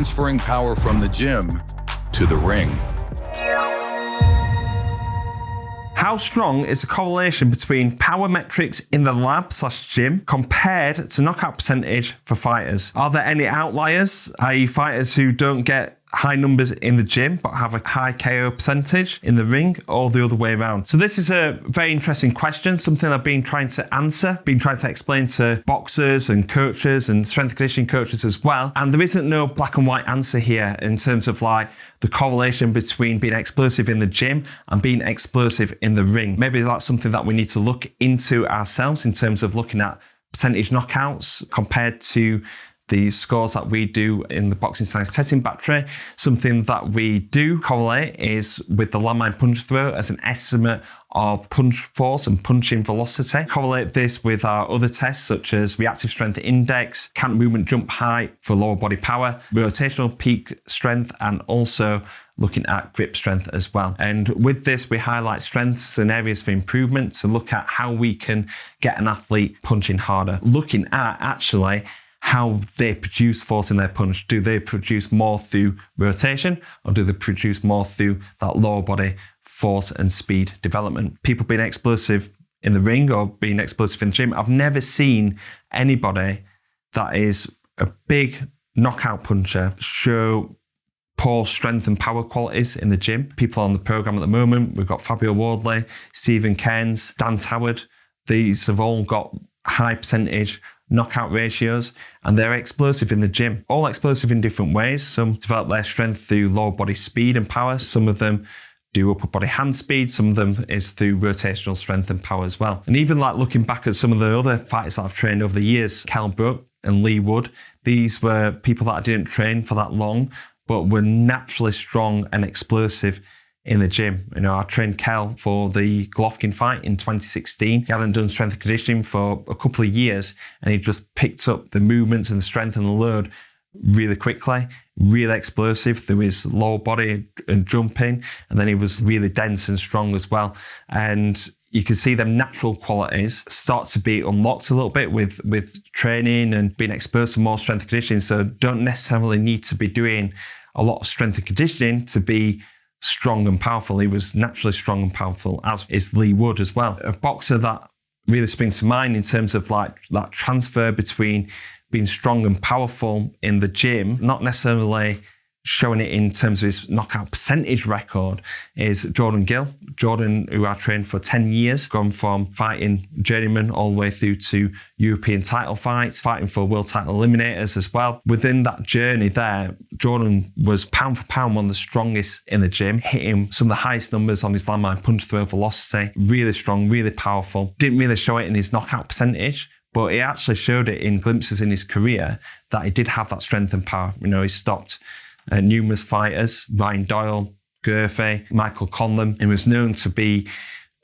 transferring power from the gym to the ring. How strong is the correlation between power metrics in the lab/gym compared to knockout percentage for fighters? Are there any outliers, i.e. fighters who don't get high numbers in the gym but have a high KO percentage in the ring, or the other way around? So this is a very interesting question, something I've been trying to answer, been trying to explain to boxers and coaches and strength and conditioning coaches as well. And there isn't no black and white answer here in terms of like the correlation between being explosive in the gym and being explosive in the ring. Maybe that's something that we need to look into ourselves in terms of looking at percentage knockouts compared to the scores that we do in the Boxing Science Testing Battery. Something that we do correlate is with the landmine punch throw as an estimate of punch force and punching velocity. Correlate this with our other tests such as reactive strength index, canter movement jump height for lower body power, rotational peak strength, and also looking at grip strength as well. And with this, we highlight strengths and areas for improvement to look at how we can get an athlete punching harder. Looking at actually how they produce force in their punch. Do they produce more through rotation, or do they produce more through that lower body force and speed development? People being explosive in the ring or being explosive in the gym, I've never seen anybody that is a big knockout puncher show poor strength and power qualities in the gym. People on the program at the moment, we've got Fabio Wardley, Stephen Cairns, Dan Toward. These have all got high percentage knockout ratios, and they're explosive in the gym. All explosive in different ways. Some develop their strength through lower body speed and power. Some of them do upper body hand speed. Some of them is through rotational strength and power as well. And even like looking back at some of the other fighters that I've trained over the years, Kell Brook and Lee Wood, these were people that I didn't train for that long, but were naturally strong and explosive in the gym. You know, I trained Kell for the Golovkin fight in 2016. He hadn't done strength and conditioning for a couple of years, and he just picked up the movements and the strength and the load really quickly, really explosive through his lower body and jumping, and then he was really dense and strong as well. And you can see them natural qualities start to be unlocked a little bit with training and being exposed to more strength and conditioning. So don't necessarily need to be doing a lot of strength and conditioning to be strong and powerful. He was naturally strong and powerful, as is Lee Wood as well. A boxer that really springs to mind in terms of like that transfer between being strong and powerful in the gym, not necessarily showing it in terms of his knockout percentage record, is Jordan Gill. Jordan, who I've trained for 10 years, gone from fighting journeyman all the way through to European title fights, fighting for world title eliminators as well. Within that journey there, Jordan was pound for pound one of the strongest in the gym, hitting some of the highest numbers on his landmine punch throw velocity. Really strong, really powerful. Didn't really show it in his knockout percentage, but he actually showed it in glimpses in his career that he did have that strength and power. You know, he stopped numerous fighters, Ryan Doyle, Gurfey, Michael Conlon, and was known to be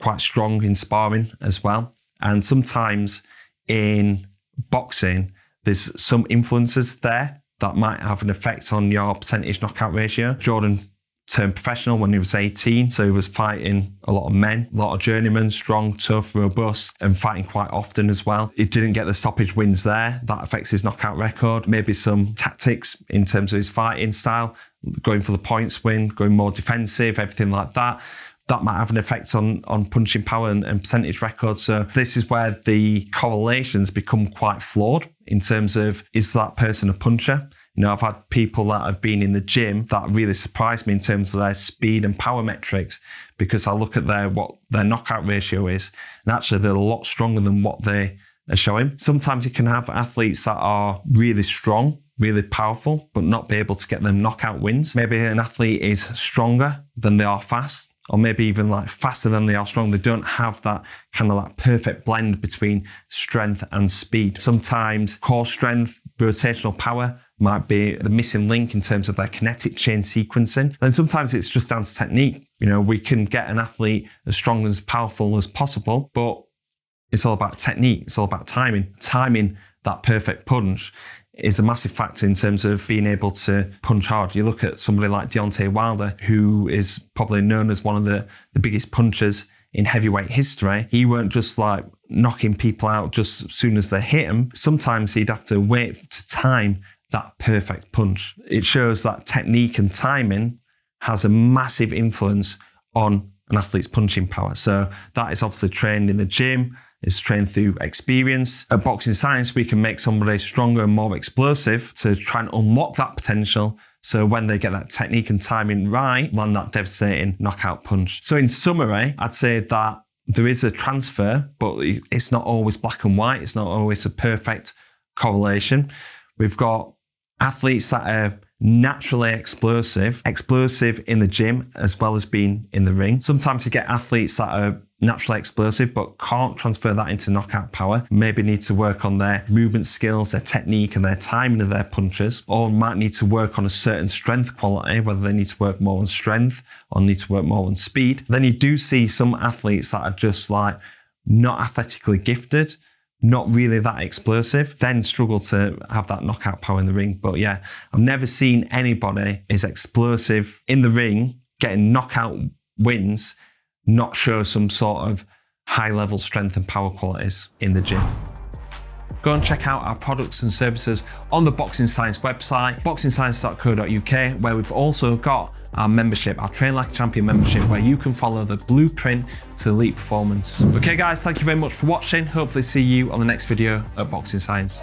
quite strong in sparring as well. And sometimes in boxing, there's some influences there that might have an effect on your percentage knockout ratio. Jordan turned professional when he was 18, so he was fighting a lot of men, a lot of journeymen, strong, tough, robust, and fighting quite often as well. He didn't get the stoppage wins there. That affects his knockout record. Maybe some tactics in terms of his fighting style, going for the points win, going more defensive, everything like that. That might have an effect on punching power and percentage records. So this is where the correlations become quite flawed in terms of, is that person a puncher? You know, I've had people that have been in the gym that really surprised me in terms of their speed and power metrics, because I look at what their knockout ratio is, and actually they're a lot stronger than what they are showing. Sometimes you can have athletes that are really strong, really powerful, but not be able to get them knockout wins. Maybe an athlete is stronger than they are fast, or maybe even like faster than they are strong. They don't have that kind of like perfect blend between strength and speed. Sometimes core strength, rotational power might be the missing link in terms of their kinetic chain sequencing. And sometimes it's just down to technique. You know, we can get an athlete as strong and as powerful as possible, but it's all about technique. It's all about timing. Timing that perfect punch is a massive factor in terms of being able to punch hard. You look at somebody like Deontay Wilder, who is probably known as one of the biggest punchers in heavyweight history. He weren't just like knocking people out just as soon as they hit him. Sometimes he'd have to wait to time that perfect punch. It shows that technique and timing has a massive influence on an athlete's punching power. So that is obviously trained in the gym, it's trained through experience. At Boxing Science, we can make somebody stronger and more explosive to try and unlock that potential. So when they get that technique and timing right, land that devastating knockout punch. So in summary, I'd say that there is a transfer, but it's not always black and white. It's not always a perfect correlation. We've got athletes that are naturally explosive in the gym as well as being in the ring. Sometimes you get athletes that are naturally explosive but can't transfer that into knockout power. Maybe need to work on their movement skills, their technique and their timing of their punches, or might need to work on a certain strength quality, whether they need to work more on strength or need to work more on speed. Then you do see some athletes that are just like not athletically gifted, not really that explosive, then struggle to have that knockout power in the ring. But yeah, I've never seen anybody as explosive in the ring, getting knockout wins, not show some sort of high level strength and power qualities in the gym. Go and check out our products and services on the Boxing Science website, boxingscience.co.uk, where we've also got our membership, our Train Like a Champion membership, where you can follow the blueprint to elite performance. Okay guys, thank you very much for watching. Hopefully see you on the next video at Boxing Science.